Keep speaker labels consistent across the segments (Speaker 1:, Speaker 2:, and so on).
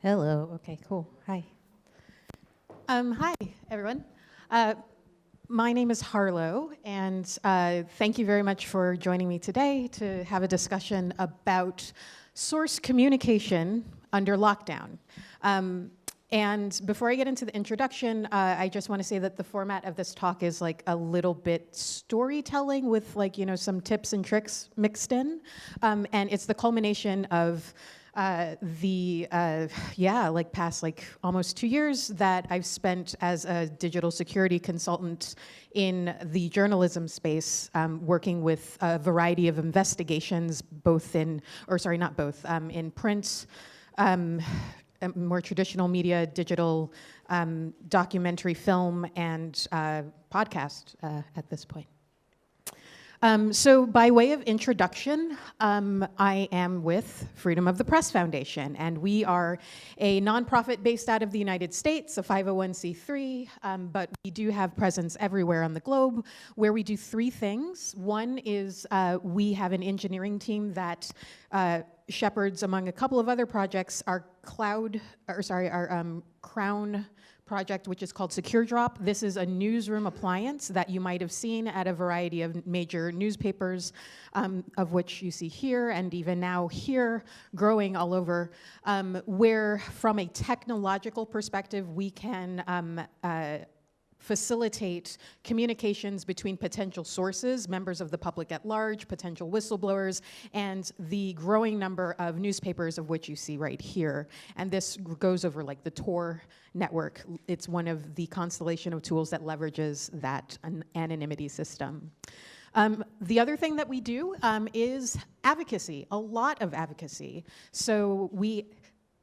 Speaker 1: Hello. Okay, cool. Hi. Hi, everyone. My name is Harlo, and thank you very much for joining me today to have a discussion about source communication under lockdown. And before I get into the introduction, I just want to say that the format of this talk is like a little bit storytelling with some tips and tricks mixed in. And it's the culmination of past almost 2 years that I've spent as a digital security consultant in the journalism space, working with a variety of investigations, in print, more traditional media, digital, documentary film, and podcast at this point. So by way of introduction, I am with Freedom of the Press Foundation, and we are a nonprofit based out of the United States, a 501c3, but we do have presence everywhere on the globe, where we do three things. One is we have an engineering team that shepherds, among a couple of other projects, our Crown project, which is called Secure Drop. This is a newsroom appliance that you might have seen at a variety of major newspapers, of which you see here and even now here, growing all over, where from a technological perspective, we can facilitate communications between potential sources, members of the public at large, potential whistleblowers, and the growing number of newspapers of which you see right here. And this goes over like the Tor network. It's one of the constellation of tools that leverages that anonymity system. The other thing that we do is advocacy, a lot of advocacy. So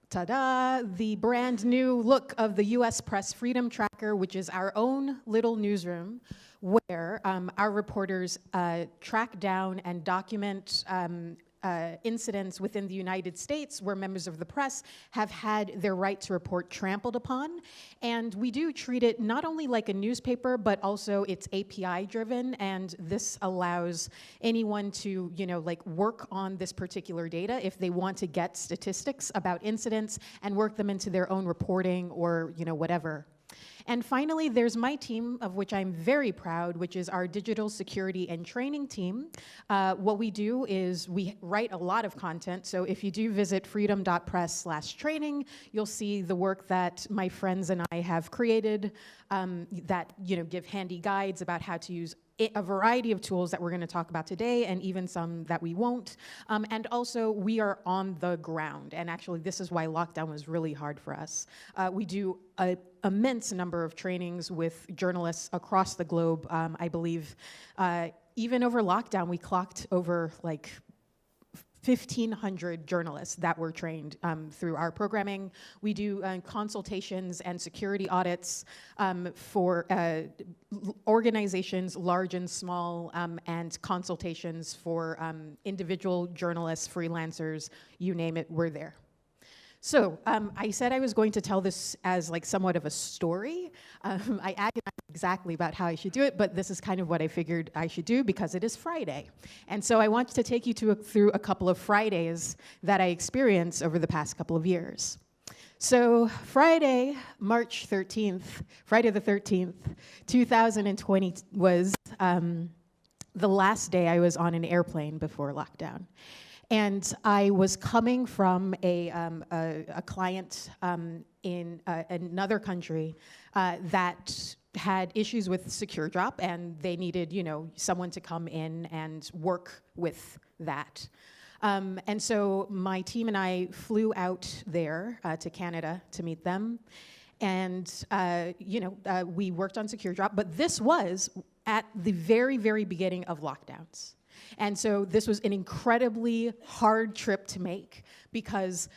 Speaker 1: ta-da, the brand new look of the US Press Freedom Tracker, which is our own little newsroom where our reporters track down and document incidents within the United States where members of the press have had their right to report trampled upon. And we do treat it not only like a newspaper, but also it's API driven. And this allows anyone to, work on this particular data if they want to get statistics about incidents and work them into their own reporting or, whatever. And finally, there's my team, of which I'm very proud, which is our digital security and training team. What we do is we write a lot of content. So if you do visit freedom.press/training, you'll see the work that my friends and I have created that give handy guides about how to use a variety of tools that we're going to talk about today, and even some that we won't. And also, we are on the ground. And actually, this is why lockdown was really hard for us. We do an immense number of trainings with journalists across the globe. I believe even over lockdown, we clocked over 1,500 journalists that were trained through our programming. We do consultations and security audits for organizations large and small, and consultations for individual journalists, freelancers, you name it, we're there. So I said I was going to tell this as somewhat of a story. I agonized exactly about how I should do it, but this is kind of what I figured I should do because it is Friday. And so I want to take you through a couple of Fridays that I experienced over the past couple of years. So Friday the 13th, 2020 was the last day I was on an airplane before lockdown. And I was coming from a client in another country that had issues with Secure Drop, and they needed, someone to come in and work with that. And so my team and I flew out there to Canada to meet them. And, we worked on Secure Drop, but this was at the very, very beginning of lockdowns. And so this was an incredibly hard trip to make because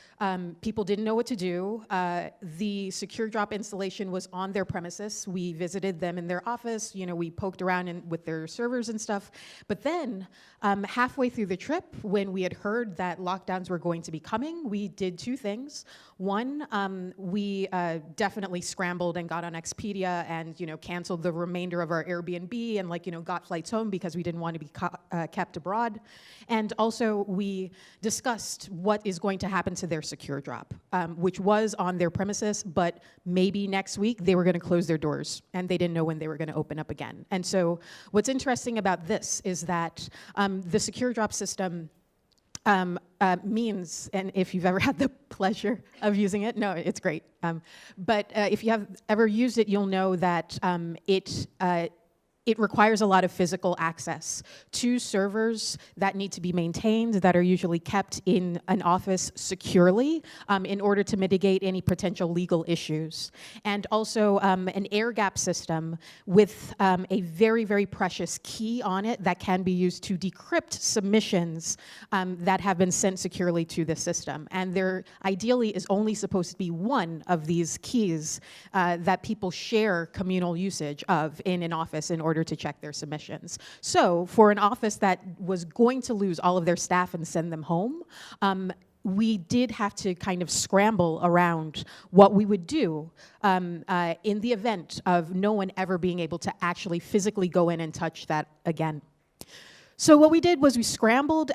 Speaker 1: people didn't know what to do. The Secure Drop installation was on their premises. We visited them in their office. We poked around with their servers and stuff. But then halfway through the trip, when we had heard that lockdowns were going to be coming, we did two things. One, we definitely scrambled and got on Expedia and canceled the remainder of our Airbnb and got flights home because we didn't want to be kept abroad. And also, we discussed what is going to happen to their secure drop, which was on their premises, but maybe next week they were going to close their doors, and they didn't know when they were going to open up again. And so what's interesting about this is that the secure drop system means, and if you've ever had the pleasure of using it, no, it's great. But if you have ever used it, you'll know that it requires a lot of physical access to servers that need to be maintained, that are usually kept in an office securely in order to mitigate any potential legal issues. And also an air gap system with a very, very precious key on it that can be used to decrypt submissions that have been sent securely to the system. And there ideally is only supposed to be one of these keys that people share communal usage of in an office in order to check their submissions. So for an office that was going to lose all of their staff and send them home, we did have to kind of scramble around what we would do in the event of no one ever being able to actually physically go in and touch that again. So what we did was we scrambled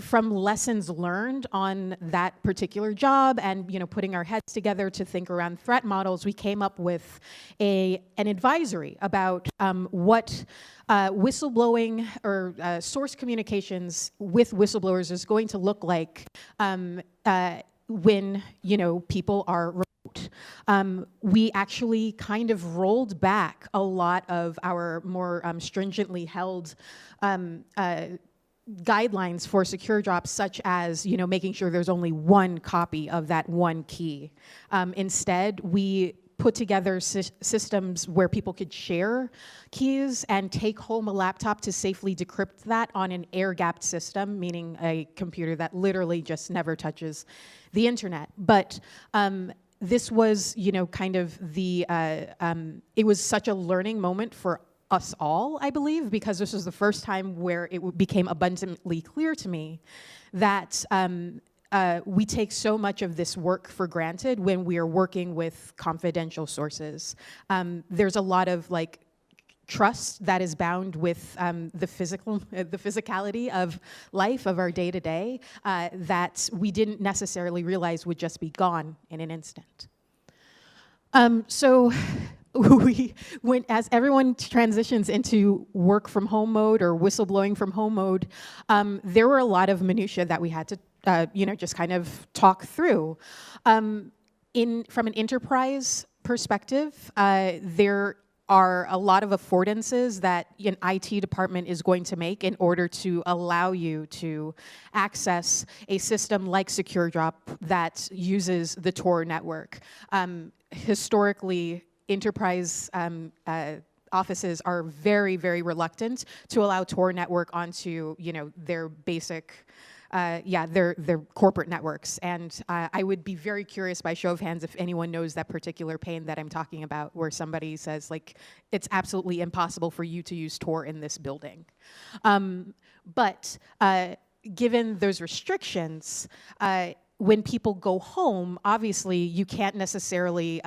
Speaker 1: from lessons learned on that particular job, and putting our heads together to think around threat models. We came up with an advisory about what whistleblowing or source communications with whistleblowers is going to look like when people are remote. We actually kind of rolled back a lot of our more stringently held guidelines for secure drops, such as making sure there's only one copy of that one key. Instead, we put together systems where people could share keys and take home a laptop to safely decrypt that on an air-gapped system, meaning a computer that literally just never touches the internet. But this was, kind of it was such a learning moment for us all, I believe, because this was the first time where it became abundantly clear to me that we take so much of this work for granted when we are working with confidential sources. There's a lot of trust that is bound with the physicality of life, of our day-to-day, that we didn't necessarily realize would just be gone in an instant. So as everyone transitions into work from home mode or whistleblowing from home mode, there were a lot of minutiae that we had to just kind of talk through. From an enterprise perspective, there are a lot of affordances that an IT department is going to make in order to allow you to access a system like SecureDrop that uses the Tor network. Historically, enterprise offices are very, very reluctant to allow Tor network onto their basic their corporate networks. And I would be very curious, by show of hands, if anyone knows that particular pain that I'm talking about, where somebody says, it's absolutely impossible for you to use Tor in this building. But given those restrictions, when people go home, obviously you can't necessarily,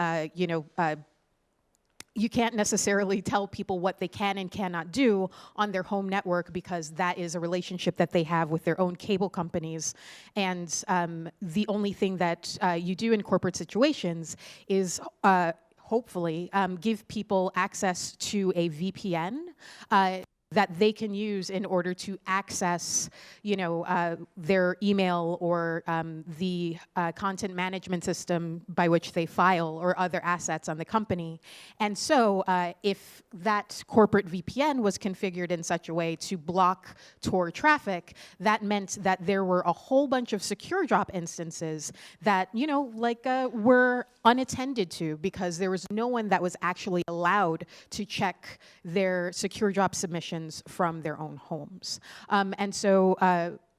Speaker 1: you can't necessarily tell people what they can and cannot do on their home network, because that is a relationship that they have with their own cable companies. And the only thing that you do in corporate situations is hopefully give people access to a VPN that they can use in order to access, their email or the content management system by which they file or other assets on the company. And so if that corporate VPN was configured in such a way to block Tor traffic, that meant that there were a whole bunch of SecureDrop instances that, were unattended to, because there was no one that was actually allowed to check their SecureDrop submissions from their own homes. And so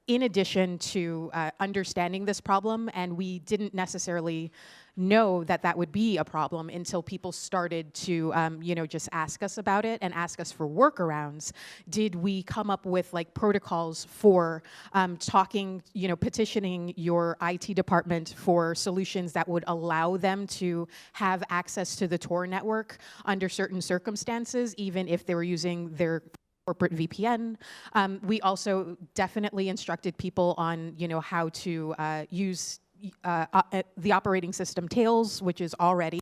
Speaker 1: in addition to understanding this problem, and we didn't necessarily know that that would be a problem until people started to just ask us about it and ask us for workarounds, did we come up with protocols for talking, petitioning your IT department for solutions that would allow them to have access to the Tor network under certain circumstances, even if they were using their corporate VPN. We also definitely instructed people on, how to use the operating system Tails, which is already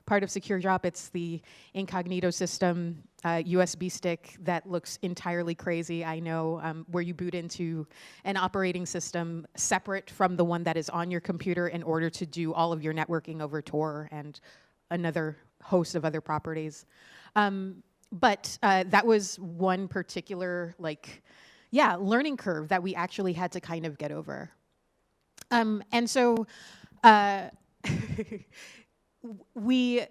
Speaker 1: part of Secure Drop. It's the incognito system USB stick that looks entirely crazy, I know, where you boot into an operating system separate from the one that is on your computer in order to do all of your networking over Tor and another host of other properties. But that was one particular, learning curve that we actually had to kind of get over. And so we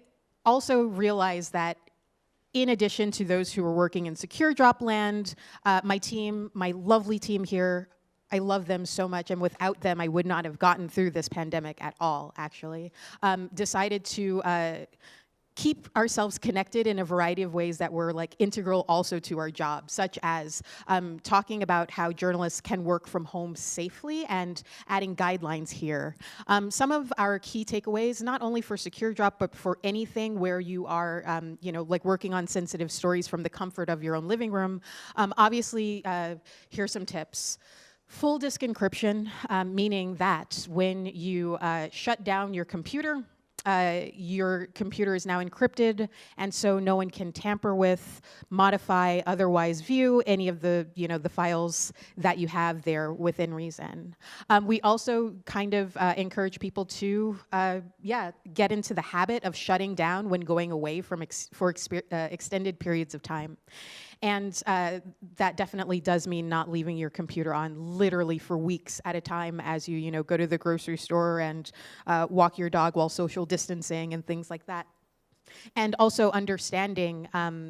Speaker 1: also realized that in addition to those who were working in Secure Drop land, my team, my lovely team here, I love them so much, and without them, I would not have gotten through this pandemic at all, actually, decided to keep ourselves connected in a variety of ways that were integral also to our job, such as talking about how journalists can work from home safely and adding guidelines here. Some of our key takeaways, not only for Secure Drop, but for anything where you are, working on sensitive stories from the comfort of your own living room. Obviously, here's some tips. Full disk encryption, meaning that when you shut down your computer is now encrypted, and so no one can tamper with, modify, otherwise view any of the, the files that you have there within reason. We also kind of encourage people to, get into the habit of shutting down when going away from extended periods of time. And that definitely does mean not leaving your computer on literally for weeks at a time as you, go to the grocery store and walk your dog while social distancing and things like that. And also understanding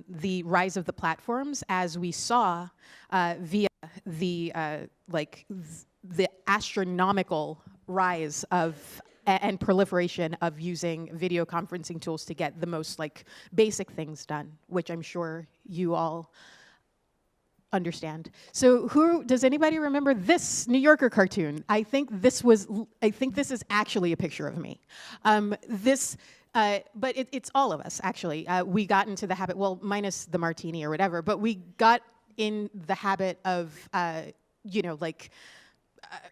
Speaker 1: the rise of the platforms as we saw via the astronomical rise of and proliferation of using video conferencing tools to get the most basic things done, which I'm sure you all understand. So does anybody remember this New Yorker cartoon? I think this is actually a picture of me. But it's all of us, actually. We got into the habit, well, minus the martini or whatever, but we got in the habit of,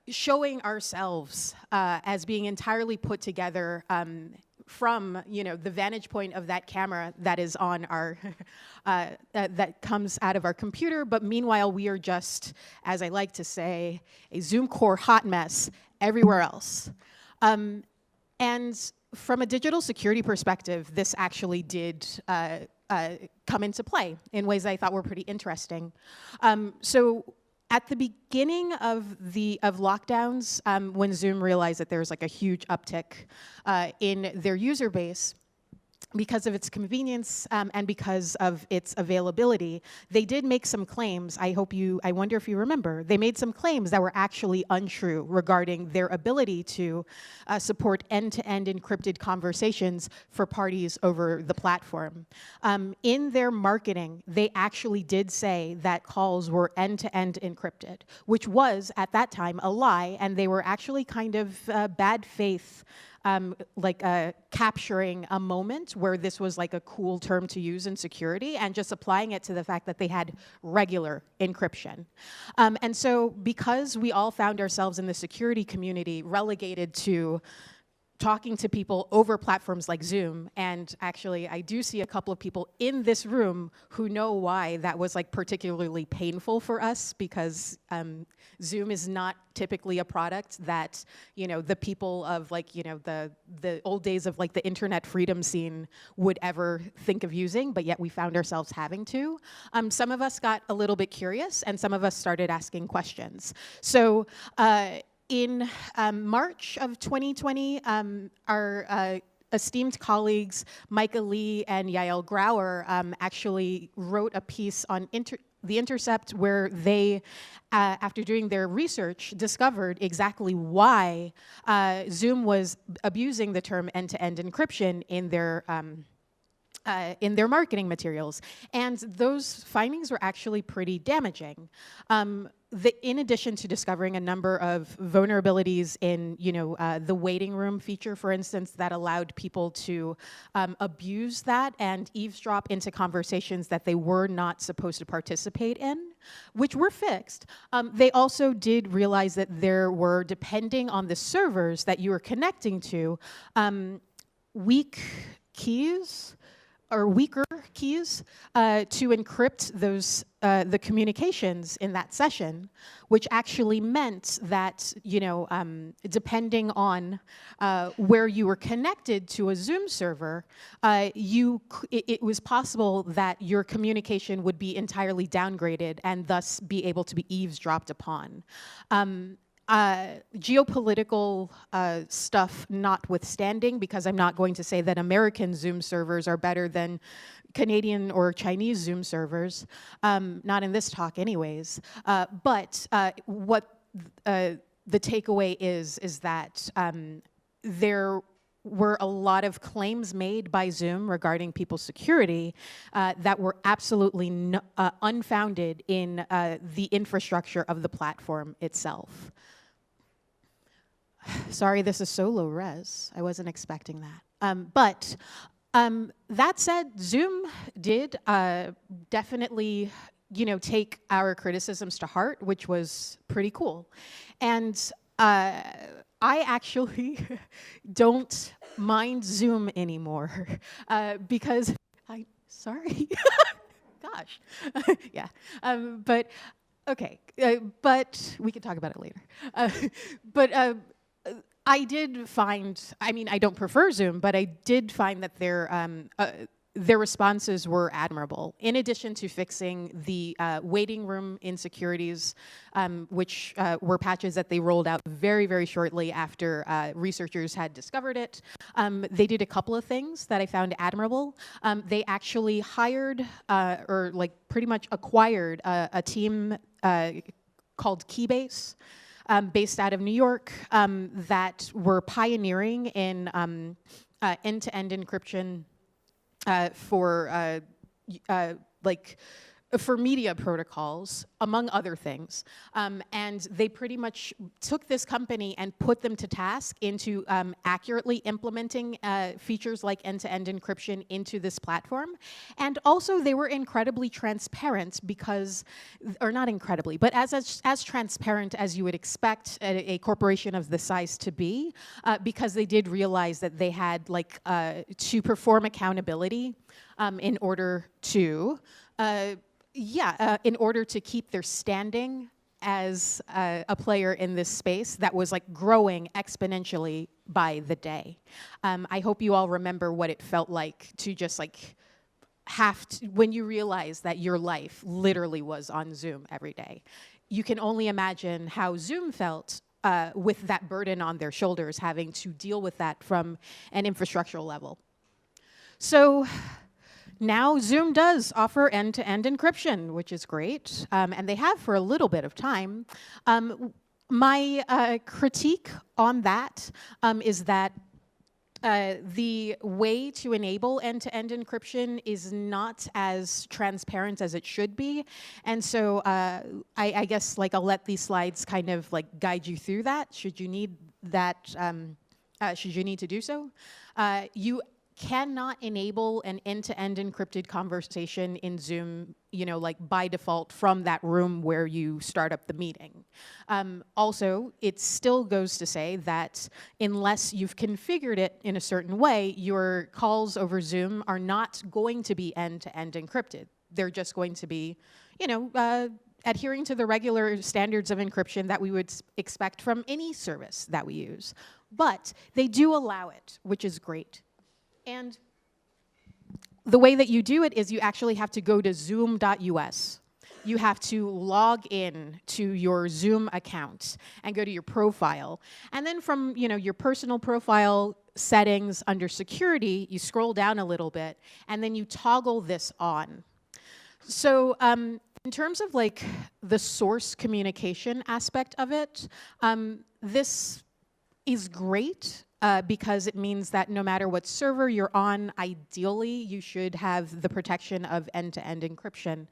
Speaker 1: showing ourselves as being entirely put together from the vantage point of that camera that is on our that comes out of our computer, but meanwhile we are just, as I like to say, a Zoom core hot mess everywhere else. And from a digital security perspective, this actually did come into play in ways I thought were pretty interesting. So at the beginning of lockdowns, when Zoom realized that there was a huge uptick in their user base, because of its convenience and because of its availability, they did make some claims. I wonder if you remember. They made some claims that were actually untrue regarding their ability to support end-to-end encrypted conversations for parties over the platform. In their marketing, they actually did say that calls were end-to-end encrypted, which was, at that time, a lie, and they were actually kind of bad faith capturing a moment where this was a cool term to use in security and just applying it to the fact that they had regular encryption. And so because we all found ourselves in the security community relegated to talking to people over platforms like Zoom, and actually I do see a couple of people in this room who know why that was particularly painful for us, because Zoom is not typically a product that the people of the old days of the internet freedom scene would ever think of using, but yet we found ourselves having to. Some of us got a little bit curious, and some of us started asking questions. So in March of 2020, our esteemed colleagues Micah Lee and Yael Grauer actually wrote a piece on The Intercept where they, after doing their research, discovered exactly why Zoom was abusing the term end-to-end encryption in their marketing materials. And those findings were actually pretty damaging. in addition to discovering a number of vulnerabilities in, the waiting room feature, for instance, that allowed people to abuse that and eavesdrop into conversations that they were not supposed to participate in, which were fixed. They also did realize that there were, depending on the servers that you were connecting to, weak keys or weaker keys to encrypt those the communications in that session, which actually meant that, depending on where you were connected to a Zoom server, it was possible that your communication would be entirely downgraded and thus be able to be eavesdropped upon. Geopolitical stuff notwithstanding, because I'm not going to say that American Zoom servers are better than Canadian or Chinese Zoom servers, not in this talk anyways, but what the takeaway is that there were a lot of claims made by Zoom regarding people's security that were absolutely unfounded in the infrastructure of the platform itself. Sorry, this is so low res. I wasn't expecting that. But that said, Zoom did definitely, take our criticisms to heart, which was pretty cool. And I actually don't mind Zoom anymore because sorry, gosh, yeah. But okay, but we can talk about it later. I did find, I don't prefer Zoom, but I did find that their responses were admirable. In addition to fixing the waiting room insecurities, which were patches that they rolled out very, very shortly after researchers had discovered it, they did a couple of things that I found admirable. They actually hired, or like pretty much acquired, a team called Keybase, based out of New York, that were pioneering in end-to-end encryption for media protocols, among other things. And they pretty much took this company and put them to task into accurately implementing features like end-to-end encryption into this platform. And also they were incredibly transparent because, or not incredibly, but as transparent as you would expect a corporation of this size to be, because they did realize that they had to perform accountability in order to in order to keep their standing as a player in this space that was growing exponentially by the day. I hope you all remember what it felt like to just when you realize that your life literally was on Zoom every day. You can only imagine how Zoom felt with that burden on their shoulders, having to deal with that from an infrastructural level. So now Zoom does offer end-to-end encryption, which is great, and they have for a little bit of time. My critique on that is that the way to enable end-to-end encryption is not as transparent as it should be, and so I guess I'll let these slides kind of guide you through that. Should you need that? Should you need to do so? You cannot enable an end-to-end encrypted conversation in Zoom, by default from that room where you start up the meeting. Also, it still goes to say that unless you've configured it in a certain way, your calls over Zoom are not going to be end-to-end encrypted. They're just going to be, adhering to the regular standards of encryption that we would expect from any service that we use. But they do allow it, which is great. And the way that you do it is you actually have to go to zoom.us. You have to log in to your Zoom account and go to your profile. And then from your personal profile settings under security, you scroll down a little bit, and then you toggle this on. So in terms of the source communication aspect of it, this is great. because it means that no matter what server you're on, ideally you should have the protection of end-to-end encryption.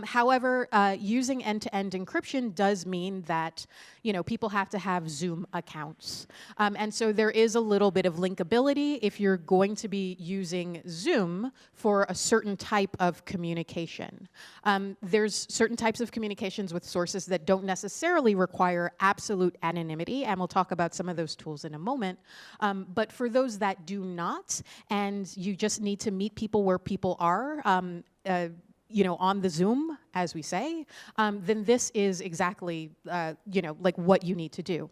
Speaker 1: However, using end-to-end encryption does mean that people have to have Zoom accounts. And so there is a little bit of linkability if you're going to be using Zoom for a certain type of communication. There's certain types of communications with sources that don't necessarily require absolute anonymity, and we'll talk about some of those tools in a moment. But for those that do not, and you just need to meet people where people are, on the Zoom, as we say, then this is exactly, like what you need to do.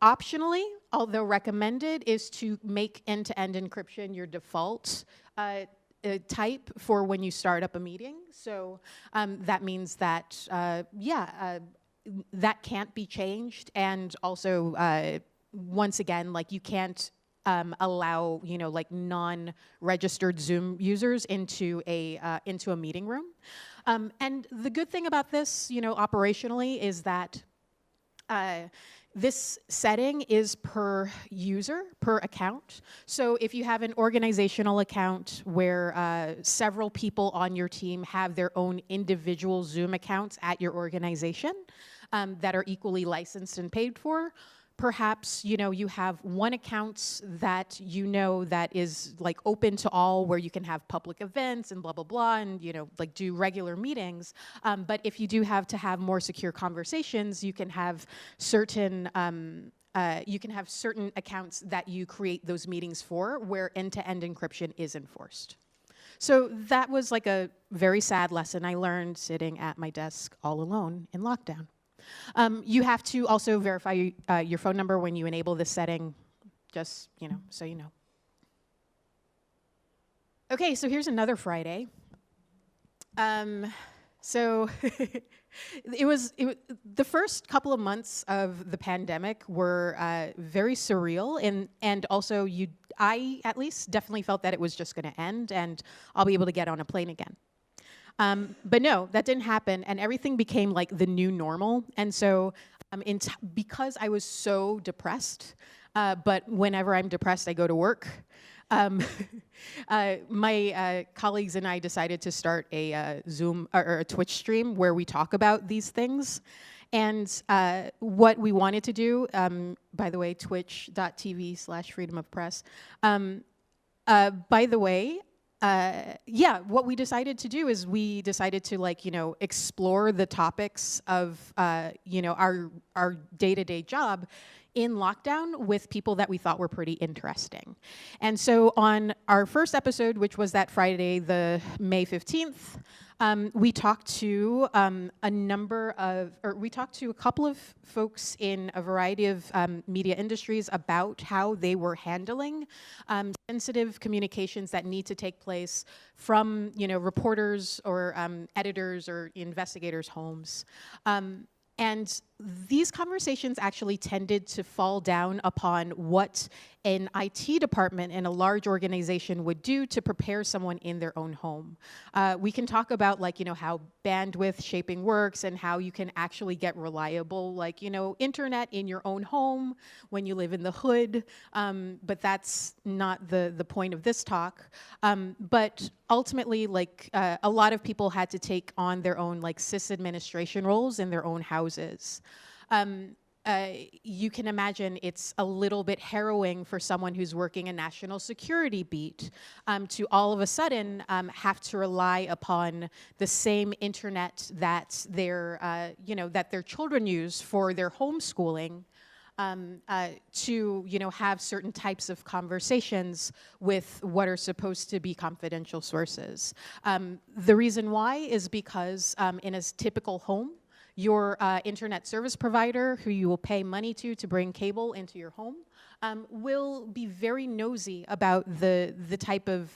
Speaker 1: Optionally, although recommended, is to make end-to-end encryption your default type for when you start up a meeting. So that means that, that can't be changed, and also, once again, like you can't allow like non-registered Zoom users into a meeting room. And the good thing about this, operationally, is that this setting is per user, per account. So if you have an organizational account where several people on your team have their own individual Zoom accounts at your organization that are equally licensed and paid for, perhaps you have one account that that is like open to all, where you can have public events and blah blah blah, and like do regular meetings. But if you do have to have more secure conversations, you can have certain accounts that you create those meetings for, where end-to-end encryption is enforced. So that was like a very sad lesson I learned sitting at my desk all alone in lockdown. You have to also verify your phone number when you enable this setting, just, so you know. Okay, so here's another Friday. So the first couple of months of the pandemic were very surreal, and also I at least definitely felt that it was just going to end and I'll be able to get on a plane again. But no, that didn't happen, and everything became like the new normal. And so because I was so depressed, but whenever I'm depressed, I go to work, my colleagues and I decided to start a Zoom or a Twitch stream where we talk about these things. And what we wanted to do, by the way, twitch.tv/freedom of press. By the way, what we decided to do is we decided to explore the topics of our day-to-day job in lockdown with people that we thought were pretty interesting. And so on our first episode, which was that Friday, the May 15th, we talked to we talked to a couple of folks in a variety of media industries about how they were handling sensitive communications that need to take place from reporters or editors or investigators' homes. And these conversations actually tended to fall down upon what an IT department in a large organization would do to prepare someone in their own home. We can talk about how bandwidth shaping works and how you can actually get reliable internet in your own home when you live in the hood, but that's not the point of this talk. But ultimately, a lot of people had to take on their own sysadministration roles in their own houses. You can imagine it's a little bit harrowing for someone who's working a national security beat to all of a sudden have to rely upon the same internet that their children use for their homeschooling to have certain types of conversations with what are supposed to be confidential sources. The reason why is because in a typical home, your internet service provider, who you will pay money to bring cable into your home, will be very nosy about the type of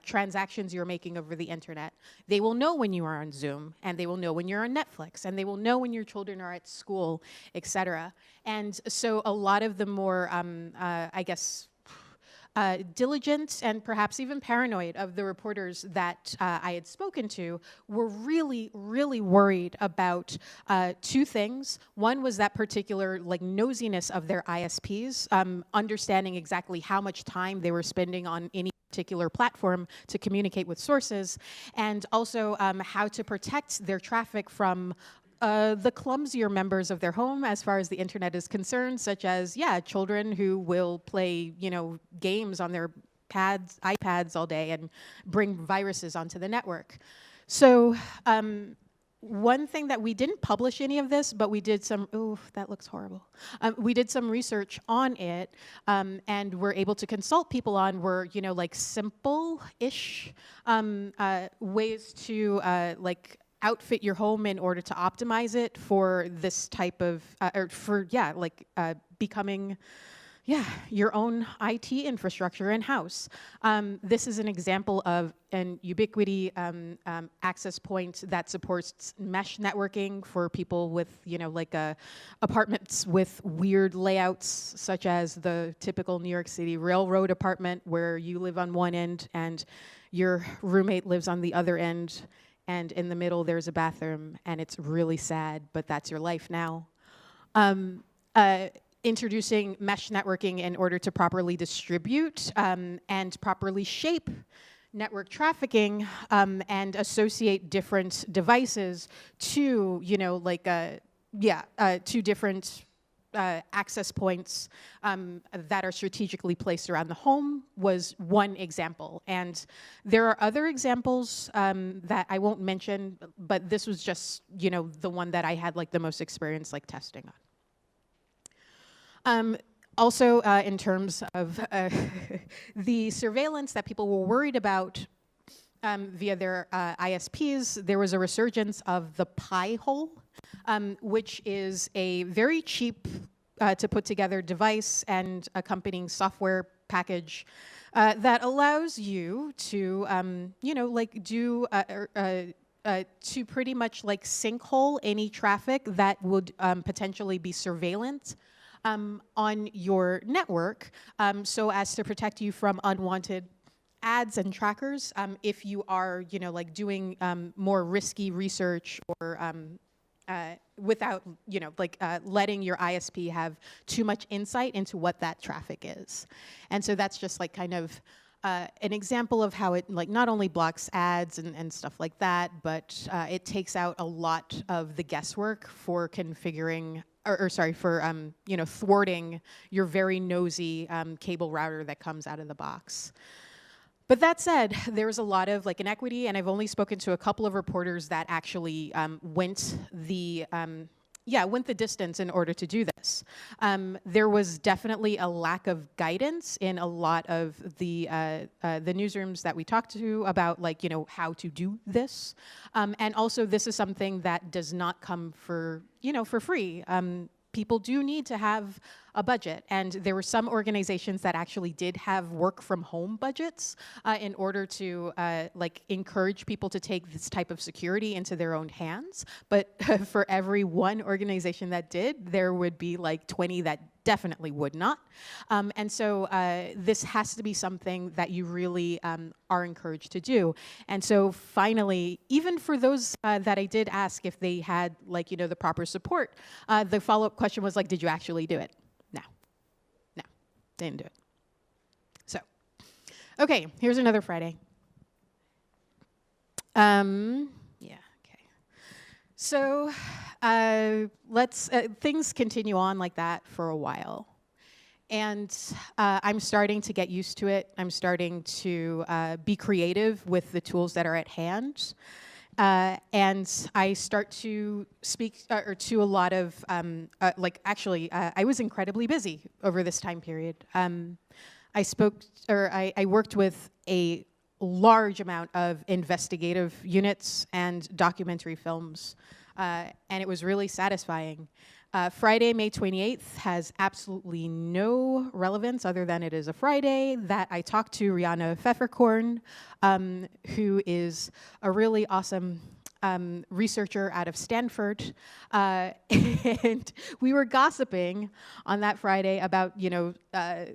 Speaker 1: transactions you're making over the internet. They will know when you are on Zoom, and they will know when you're on Netflix, and they will know when your children are at school, et cetera. And so a lot of the more, diligent and perhaps even paranoid of the reporters that I had spoken to were really, really worried about two things. One was that particular nosiness of their ISPs, understanding exactly how much time they were spending on any particular platform to communicate with sources, and also how to protect their traffic from the clumsier members of their home as far as the internet is concerned, such as, children who will play, games on their iPads all day and bring viruses onto the network. So one thing that we didn't publish any of this, but we did some, that looks horrible. We did some research on it, and were able to consult people on were, simple-ish ways to outfit your home in order to optimize it for this type of, becoming, your own IT infrastructure in-house. This is an example of an Ubiquiti access point that supports mesh networking for people with, apartments with weird layouts, such as the typical New York City railroad apartment where you live on one end and your roommate lives on the other end, and in the middle there's a bathroom, and it's really sad, but that's your life now. Introducing mesh networking in order to properly distribute and properly shape network trafficking and associate different devices to, to different access points that are strategically placed around the home was one example. And there are other examples that I won't mention, but this was just, the one that I had the most experience testing on. Also, in terms of the surveillance that people were worried about via their ISPs, there was a resurgence of the piehole, which is a very cheap to put together device and accompanying software package that allows you to, to pretty much sinkhole any traffic that would potentially be surveillance on your network, so as to protect you from unwanted ads and trackers if you are, doing more risky research or without, letting your ISP have too much insight into what that traffic is. And so that's just kind of an example of how it not only blocks ads and stuff like that, but it takes out a lot of the guesswork for configuring, for thwarting your very nosy cable router that comes out of the box. But that said, there's a lot of inequity, and I've only spoken to a couple of reporters that actually went the distance in order to do this. There was definitely a lack of guidance in a lot of the newsrooms that we talked to about how to do this. And also this is something that does not come for free. People do need to have a budget, and there were some organizations that actually did have work from home budgets in order to encourage people to take this type of security into their own hands. But for every one organization that did, there would be 20 that definitely would not. And so this has to be something that you really are encouraged to do. And so finally, even for those that I did ask if they had the proper support, the follow-up question was did you actually do it? No, didn't do it. So, okay, here's another Friday. So let's things continue on like that for a while, and I'm starting to get used to it. I'm starting to be creative with the tools that are at hand, and I start to speak to a lot of I was incredibly busy over this time period. I worked with a large amount of investigative units and documentary films, and it was really satisfying. Friday, May 28th has absolutely no relevance other than it is a Friday that I talked to Rihanna Pfefferkorn, who is a really awesome researcher out of Stanford, and we were gossiping on that Friday about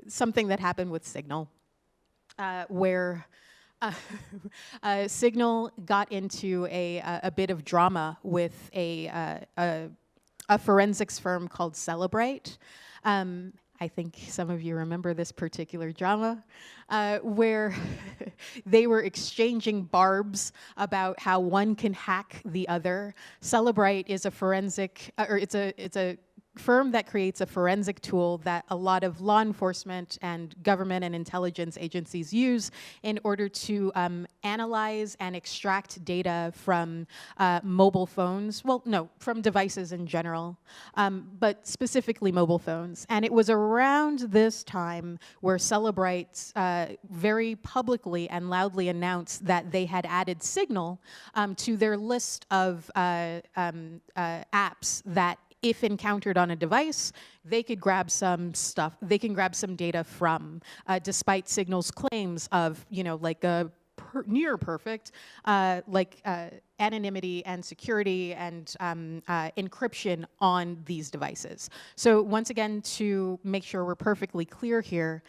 Speaker 1: something that happened with Signal. where Signal got into a bit of drama with a forensics firm called Celebrate. I think some of you remember this particular drama, where they were exchanging barbs about how one can hack the other. Celebrate is a forensic, or it's a firm that creates a forensic tool that a lot of law enforcement and government and intelligence agencies use in order to analyze and extract data from mobile phones. Well, no, from devices in general, but specifically mobile phones. And it was around this time where Celebrate very publicly and loudly announced that they had added Signal to their list of apps that, if encountered on a device, they could grab some stuff, they can grab some data from, despite Signal's claims of, like a near perfect, anonymity and security and encryption on these devices. So once again, to make sure we're perfectly clear here,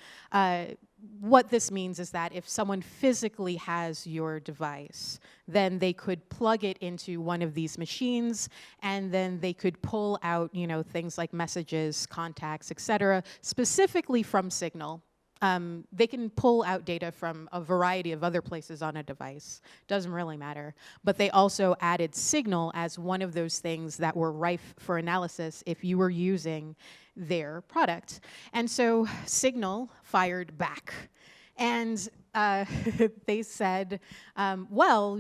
Speaker 1: what this means is that if someone physically has your device, then they could plug it into one of these machines, and then they could pull out, things like messages, contacts, etc., specifically from Signal. They can pull out data from a variety of other places on a device. Doesn't really matter. But they also added Signal as one of those things that were rife for analysis if you were using their product. And so Signal fired back. And they said, well,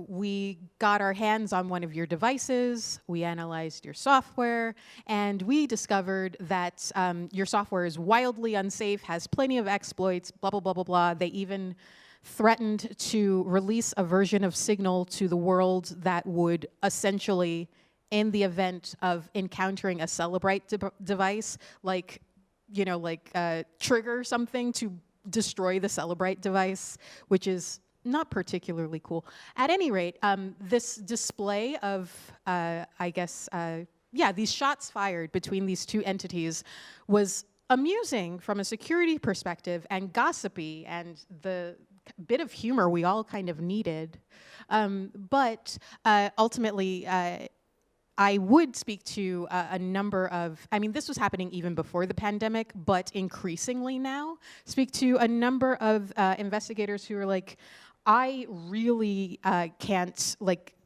Speaker 1: we got our hands on one of your devices, we analyzed your software, and we discovered that your software is wildly unsafe, has plenty of exploits, blah, blah, blah, blah, blah. They even threatened to release a version of Signal to the world that would essentially, in the event of encountering a Celebrate device, trigger something to destroy the Celebrate device, which is not particularly cool. At any rate, this display of, these shots fired between these two entities was amusing from a security perspective and gossipy and the bit of humor we all kind of needed. But ultimately, I would speak to a number of, this was happening even before the pandemic, but increasingly now, speak to a number of investigators who are like, I really can't,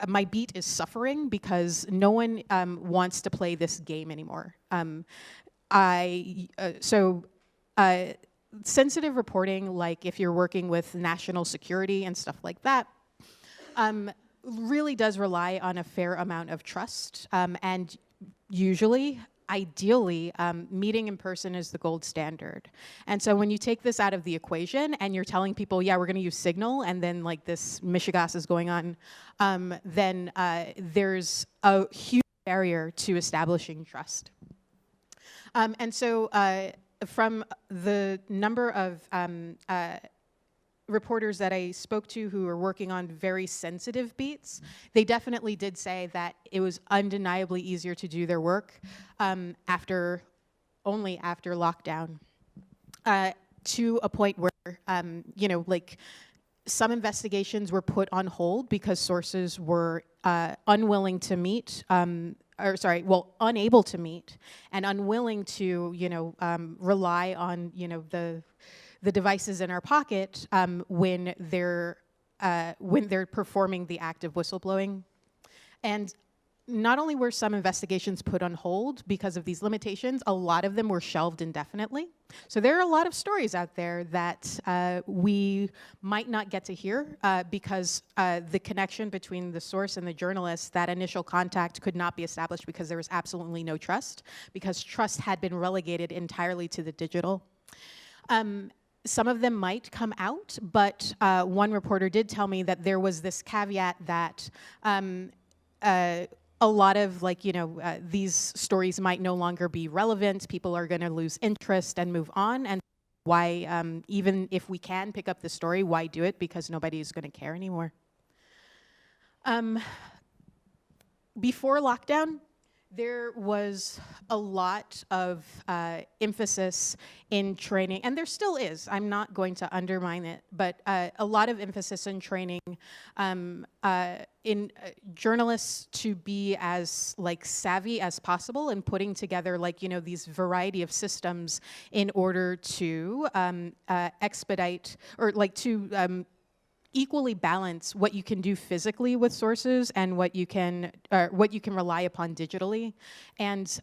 Speaker 1: my beat is suffering because no one wants to play this game anymore. Sensitive reporting, like if you're working with national security and stuff like that, really does rely on a fair amount of trust, and usually, ideally, meeting in person is the gold standard. And so when you take this out of the equation and you're telling people, yeah, we're going to use Signal, and then this Michigas is going on, then there's a huge barrier to establishing trust. And so from the number of reporters that I spoke to who were working on very sensitive beats, they definitely did say that it was undeniably easier to do their work only after lockdown, to a point where, some investigations were put on hold because sources were unwilling to meet, unable to meet, and unwilling to, rely on, the devices in our pocket when they're performing the act of whistleblowing. And not only were some investigations put on hold because of these limitations, a lot of them were shelved indefinitely. So there are a lot of stories out there that we might not get to hear because the connection between the source and the journalist, that initial contact could not be established because there was absolutely no trust, because trust had been relegated entirely to the digital. Some of them might come out, but one reporter did tell me that there was this caveat that a lot of these stories might no longer be relevant, people are going to lose interest and move on, and why, even if we can pick up the story, why do it? Because nobody's going to care anymore. Before lockdown, There was a lot of emphasis in training, and there still is. I'm not going to undermine it, but a lot of emphasis in training in journalists to be as like savvy as possible in putting together like, you know, these variety of systems in order to expedite or like to equally balance what you can do physically with sources and what you can rely upon digitally, and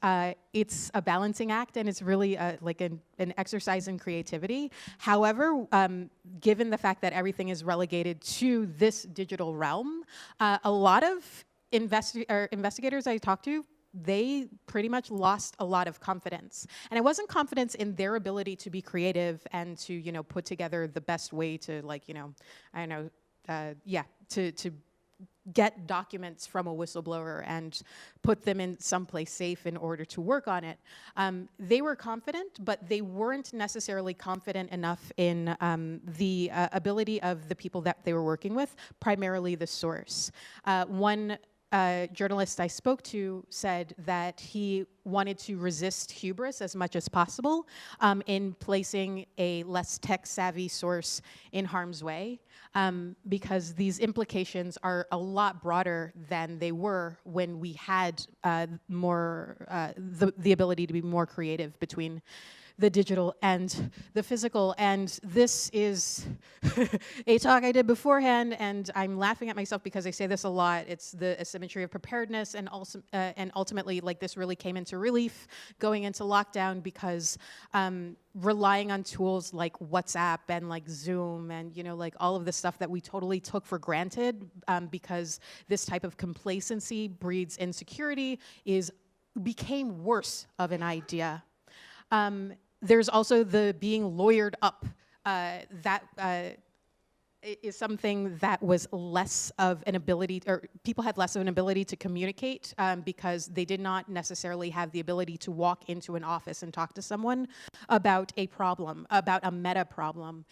Speaker 1: it's a balancing act, and it's really like an exercise in creativity. However, given the fact that everything is relegated to this digital realm, a lot of investigators I talked to, they pretty much lost a lot of confidence. And it wasn't confidence in their ability to be creative and to, you know, put together the best way to, like, you know, I don't know, to get documents from a whistleblower and put them in someplace safe in order to work on it. They were confident, but they weren't necessarily confident enough in the ability of the people that they were working with, primarily the source. One journalist I spoke to said that he wanted to resist hubris as much as possible in placing a less tech-savvy source in harm's way, because these implications are a lot broader than they were when we had the ability to be more creative between the digital and the physical. And this is a talk I did beforehand, and I'm laughing at myself because I say this a lot. It's the symmetry of preparedness, and also and ultimately, like, this really came into relief going into lockdown because relying on tools like WhatsApp and like Zoom and, you know, like all of the stuff that we totally took for granted because this type of complacency breeds insecurity became worse of an idea. There's also the being lawyered up. That is something that was less of an ability, or people had less of an ability to communicate because they did not necessarily have the ability to walk into an office and talk to someone about a problem, about a meta problem.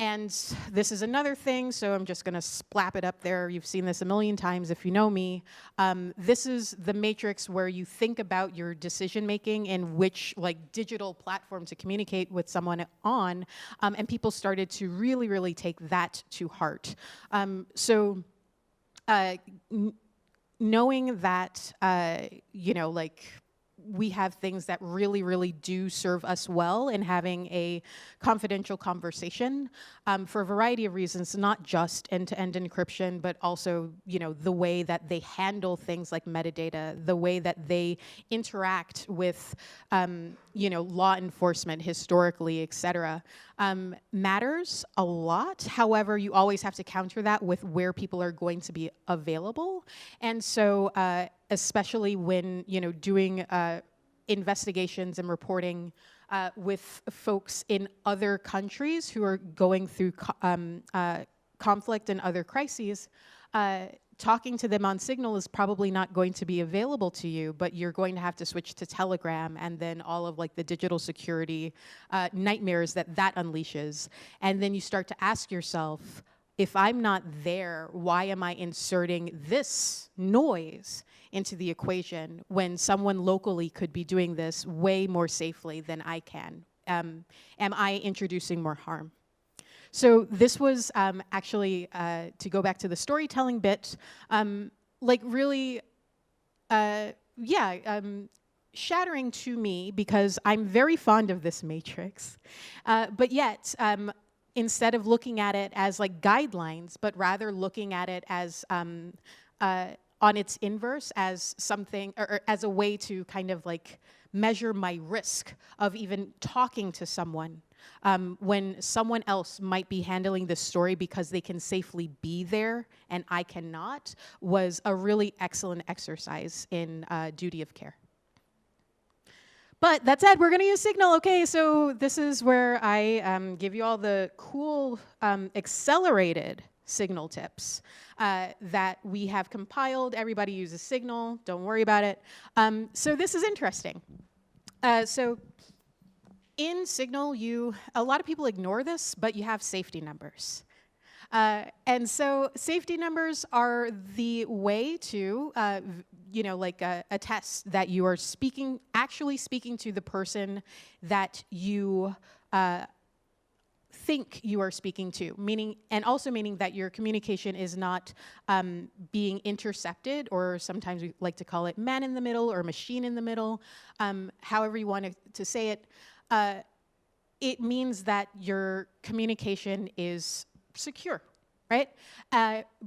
Speaker 1: And this is another thing, so I'm just gonna splap it up there. You've seen this a million times if you know me. This is the matrix where you think about your decision-making and which like digital platform to communicate with someone on, and people started to really, really take that to heart. Knowing that, you know, like, we have things that really, really do serve us well in having a confidential conversation for a variety of reasons, not just end-to-end encryption, but also, you know, the way that they handle things like metadata, the way that they interact with, you know, law enforcement historically, et cetera, matters a lot. However, you always have to counter that with where people are going to be available. And so, especially when, you know, doing investigations and reporting with folks in other countries who are going through conflict and other crises, talking to them on Signal is probably not going to be available to you, but you're going to have to switch to Telegram, and then all of like the digital security nightmares that unleashes. And then you start to ask yourself, if I'm not there, why am I inserting this noise into the equation when someone locally could be doing this way more safely than I can? Am I introducing more harm? So this was actually, to go back to the storytelling bit, like really, shattering to me because I'm very fond of this matrix, but yet, instead of looking at it as like guidelines, but rather looking at it as on its inverse as something, or as a way to kind of like measure my risk of even talking to someone when someone else might be handling this story because they can safely be there and I cannot, was a really excellent exercise in duty of care. But that said, we're gonna use Signal. Okay, so this is where I give you all the cool accelerated Signal tips that we have compiled. Everybody uses Signal, don't worry about it. So this is interesting. So in Signal, a lot of people ignore this, but you have safety numbers. And so safety numbers are the way to, attest that you are actually speaking to the person that you think you are speaking to, and also meaning that your communication is not being intercepted, or sometimes we like to call it man in the middle or machine in the middle, however you want to say it. It means that your communication is secure, right?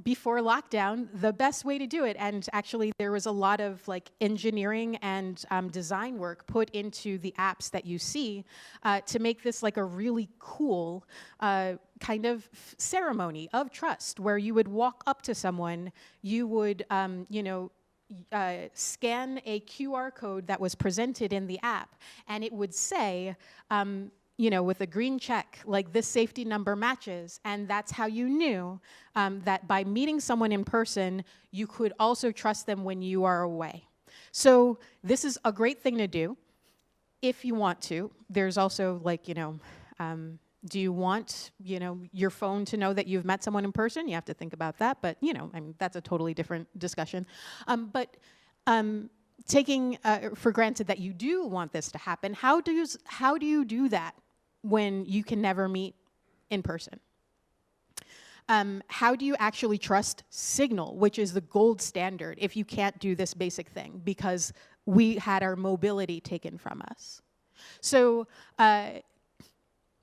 Speaker 1: Before lockdown, the best way to do it, and actually there was a lot of like engineering and design work put into the apps that you see to make this like a really cool kind of ceremony of trust, where you would walk up to someone, you would, scan a QR code that was presented in the app, and it would say, with a green check, like this safety number matches, and that's how you knew that by meeting someone in person, you could also trust them when you are away. So this is a great thing to do if you want to. There's also like, do you want, your phone to know that you've met someone in person? You have to think about that, but that's a totally different discussion. Taking for granted that you do want this to happen, how do you do that when you can never meet in person? How do you actually trust Signal, which is the gold standard, if you can't do this basic thing, because we had our mobility taken from us? So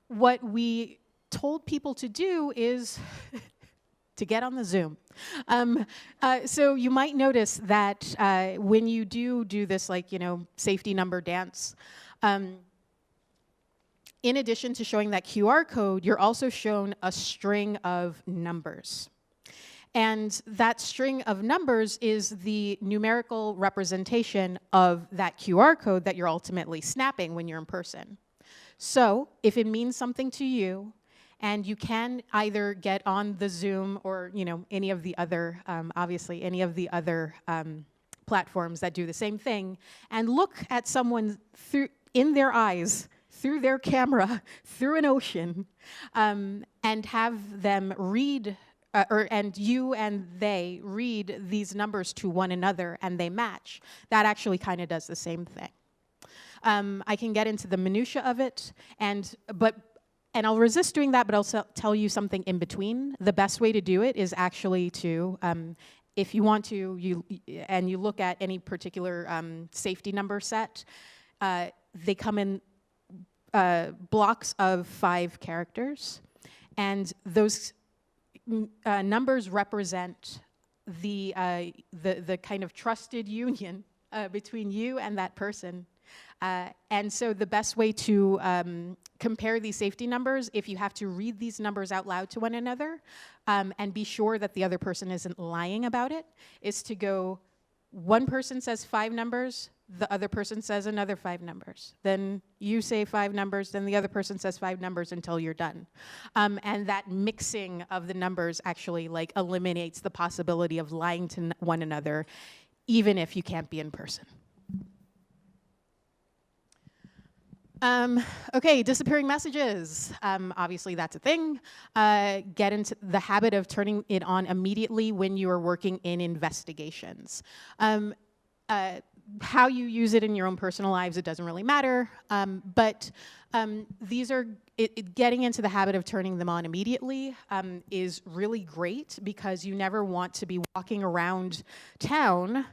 Speaker 1: what we told people to do is to get on the Zoom. So you might notice that when you do this, like, safety number dance, in addition to showing that QR code, you're also shown a string of numbers. And that string of numbers is the numerical representation of that QR code that you're ultimately snapping when you're in person. So if it means something to you, and you can either get on the Zoom or any of the other, obviously any of the other platforms that do the same thing, and look at someone in their eyes, through their camera, through an ocean, and have them read, and you and they read these numbers to one another and they match, that actually kind of does the same thing. I can get into the minutia of it, and I'll resist doing that, but I'll tell you something in between. The best way to do it is actually to, if you want to, you look at any particular safety number set, they come in blocks of 5 characters, and those numbers represent the kind of trusted union between you and that person. And so the best way to compare these safety numbers, if you have to read these numbers out loud to one another and be sure that the other person isn't lying about it, is to go, one person says 5 numbers, the other person says another 5 numbers. Then you say 5 numbers, then the other person says 5 numbers until you're done. And that mixing of the numbers actually like eliminates the possibility of lying to one another, even if you can't be in person. Okay, disappearing messages. Obviously, that's a thing. Get into the habit of turning it on immediately when you are working in investigations. How you use it in your own personal lives, it doesn't really matter. But these are, getting into the habit of turning them on immediately is really great, because you never want to be walking around town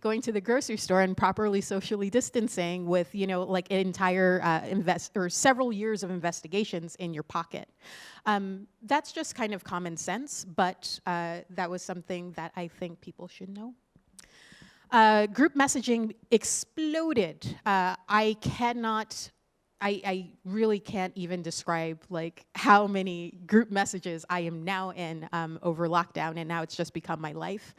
Speaker 1: going to the grocery store and properly socially distancing with, like an entire or several years of investigations in your pocket. That's just kind of common sense, but that was something that I think people should know. Group messaging exploded. I really can't even describe like how many group messages I am now in over lockdown, and now it's just become my life,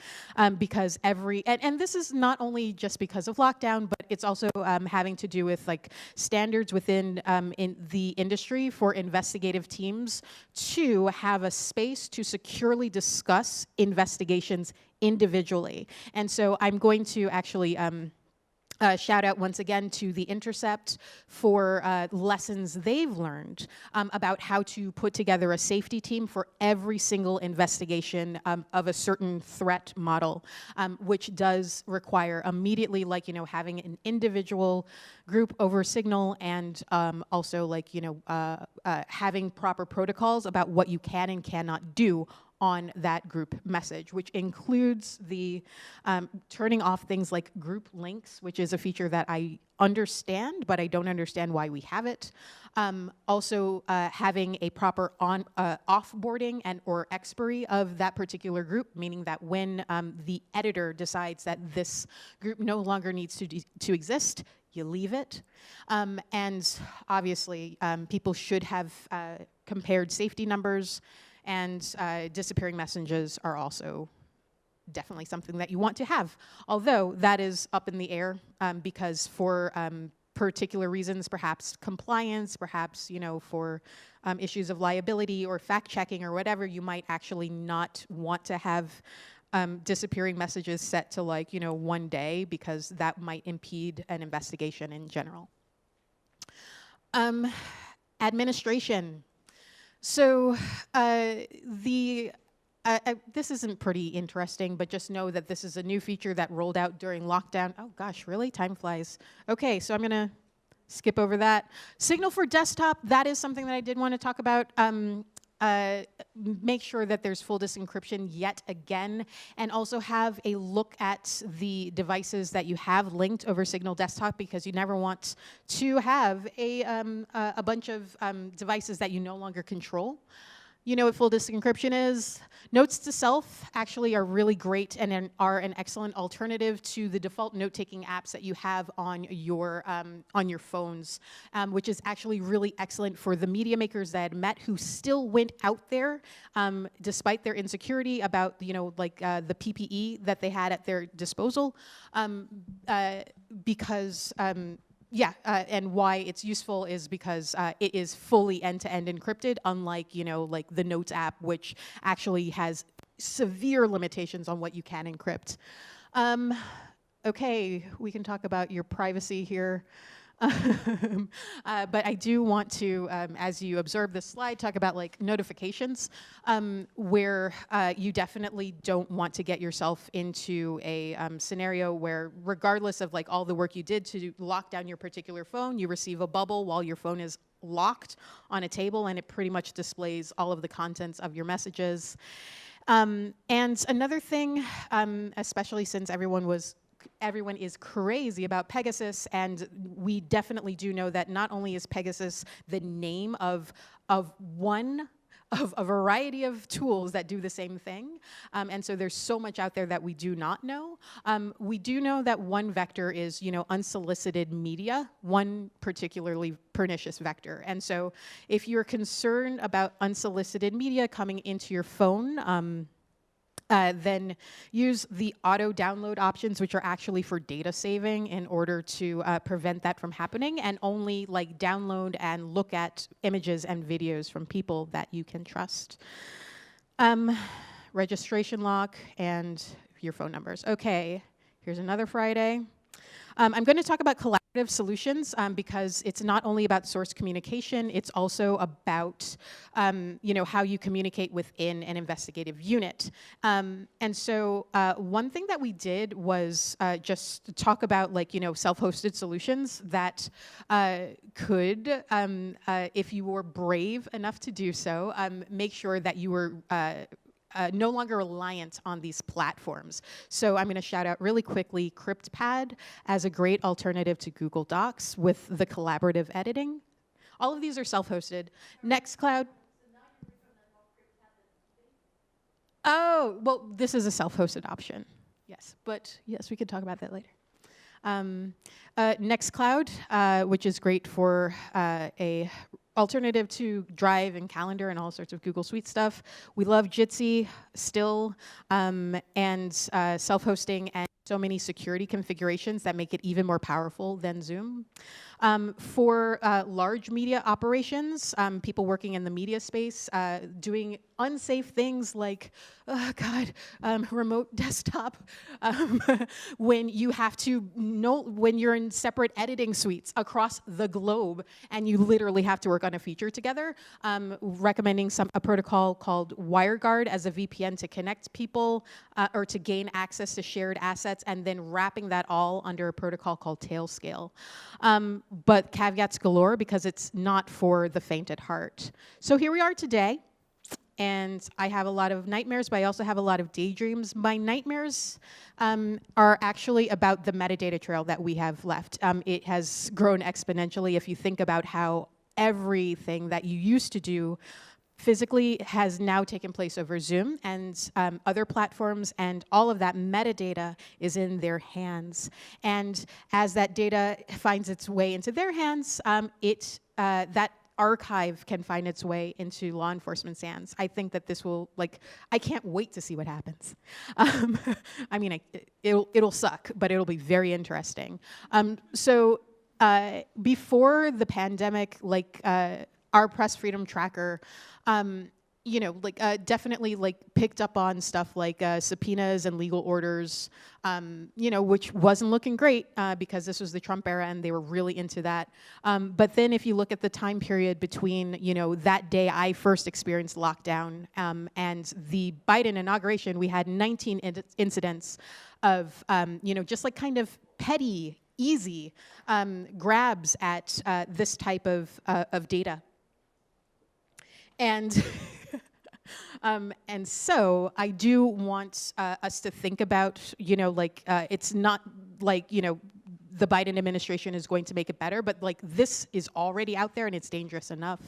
Speaker 1: because and this is not only just because of lockdown, but it's also having to do with like standards within in the industry for investigative teams to have a space to securely discuss investigations individually. And so I'm going to actually Shout out once again to the Intercept for lessons they've learned about how to put together a safety team for every single investigation of a certain threat model, which does require immediately, like, you know, having an individual group over Signal, and also, like, you know, having proper protocols about what you can and cannot do on that group message, which includes the turning off things like group links, which is a feature that I understand, but I don't understand why we have it. Also having a proper offboarding and or expiry of that particular group, meaning that when the editor decides that this group no longer needs to exist, you leave it. And obviously, people should have compared safety numbers, and disappearing messages are also definitely something that you want to have. Although that is up in the air because for particular reasons, perhaps compliance, perhaps, you know, for issues of liability or fact checking or whatever, you might actually not want to have disappearing messages set to, like, you know, 1 day, because that might impede an investigation in general. Administration. So this isn't pretty interesting, but just know that this is a new feature that rolled out during lockdown. Oh gosh, really? Time flies. Okay, so I'm gonna skip over that. Signal for desktop, that is something that I did want to talk about. Make sure that there's full disk encryption yet again, and also have a look at the devices that you have linked over Signal Desktop, because you never want to have a bunch of devices that you no longer control. You know what full disk encryption is? Notes to self actually are really great and are an excellent alternative to the default note-taking apps that you have on your phones, which is actually really excellent for the media makers that I had met who still went out there despite their insecurity about, you know, like the PPE that they had at their disposal, because and why it's useful is because it is fully end-to-end encrypted, unlike, you know, like the Notes app, which actually has severe limitations on what you can encrypt. Okay, we can talk about your privacy here. But I do want to, as you observe this slide, talk about like notifications, where you definitely don't want to get yourself into a scenario where, regardless of like all the work you did to lock down your particular phone, you receive a bubble while your phone is locked on a table, and it pretty much displays all of the contents of your messages. And another thing, especially since everyone is crazy about Pegasus, and we definitely do know that not only is Pegasus the name of one of a variety of tools that do the same thing, and so there's so much out there that we do not know. We do know that one vector is, you know, unsolicited media, one particularly pernicious vector. And so if you're concerned about unsolicited media coming into your phone, then use the auto download options, which are actually for data saving, in order to prevent that from happening, and only like download and look at images and videos from people that you can trust. Registration lock and your phone numbers. Okay, here's another Friday. I'm going to talk about collaborative solutions because it's not only about source communication, it's also about you know, how you communicate within an investigative unit. And so one thing that we did was just talk about, like, you know, self-hosted solutions that could, if you were brave enough to do so, make sure that you were no longer reliant on these platforms. So I'm going to shout out really quickly CryptPad as a great alternative to Google Docs with the collaborative editing. All of these are self-hosted. Nextcloud. Oh, well, this is a self-hosted option. Yes, but yes, we could talk about that later. Nextcloud, which is great for a alternative to Drive and Calendar and all sorts of Google Suite stuff. We love Jitsi still, and self-hosting and so many security configurations that make it even more powerful than Zoom. For large media operations, people working in the media space, doing unsafe things like, oh God, remote desktop, when you have to know, when you're in separate editing suites across the globe and you literally have to work on a feature together, recommending a protocol called WireGuard as a VPN to connect people or to gain access to shared assets, and then wrapping that all under a protocol called Tailscale. But caveats galore, because it's not for the faint at heart. So here we are today, and I have a lot of nightmares, but I also have a lot of daydreams. My nightmares are actually about the metadata trail that we have left. It has grown exponentially if you think about how everything that you used to do physically has now taken place over Zoom and other platforms, and all of that metadata is in their hands. And as that data finds its way into their hands, that archive can find its way into law enforcement's hands. I think that this will, I can't wait to see what happens. I mean, it'll suck, but it'll be very interesting. So before the pandemic, our press freedom tracker, definitely picked up on stuff like subpoenas and legal orders, which wasn't looking great because this was the Trump era and they were really into that. But then if you look at the time period between, that day I first experienced lockdown and the Biden inauguration, we had 19 incidents of, just kind of petty, easy grabs at this type of data. And and so I do want us to think about, it's not the Biden administration is going to make it better, but this is already out there and it's dangerous enough.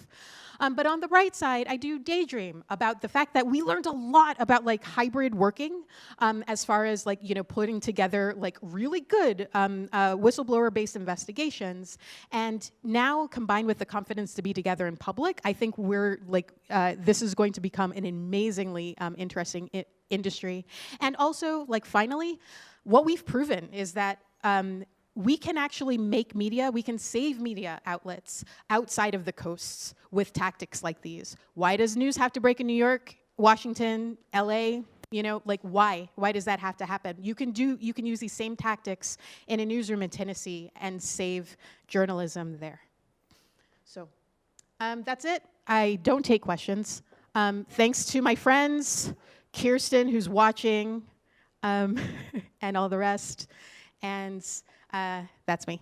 Speaker 1: But on the right side, I do daydream about the fact that we learned a lot about hybrid working as far as putting together really good whistleblower-based investigations. And now combined with the confidence to be together in public, I think we're this is going to become an amazingly interesting industry. And also finally, what we've proven is that we can actually make media, we can save media outlets outside of the coasts with tactics like these. Why does news have to break in New York, Washington, LA? Why? Why does that have to happen? You can use these same tactics in a newsroom in Tennessee and save journalism there. So that's it. I don't take questions. Thanks to my friends, Kirsten, who's watching, and all the rest. And that's me.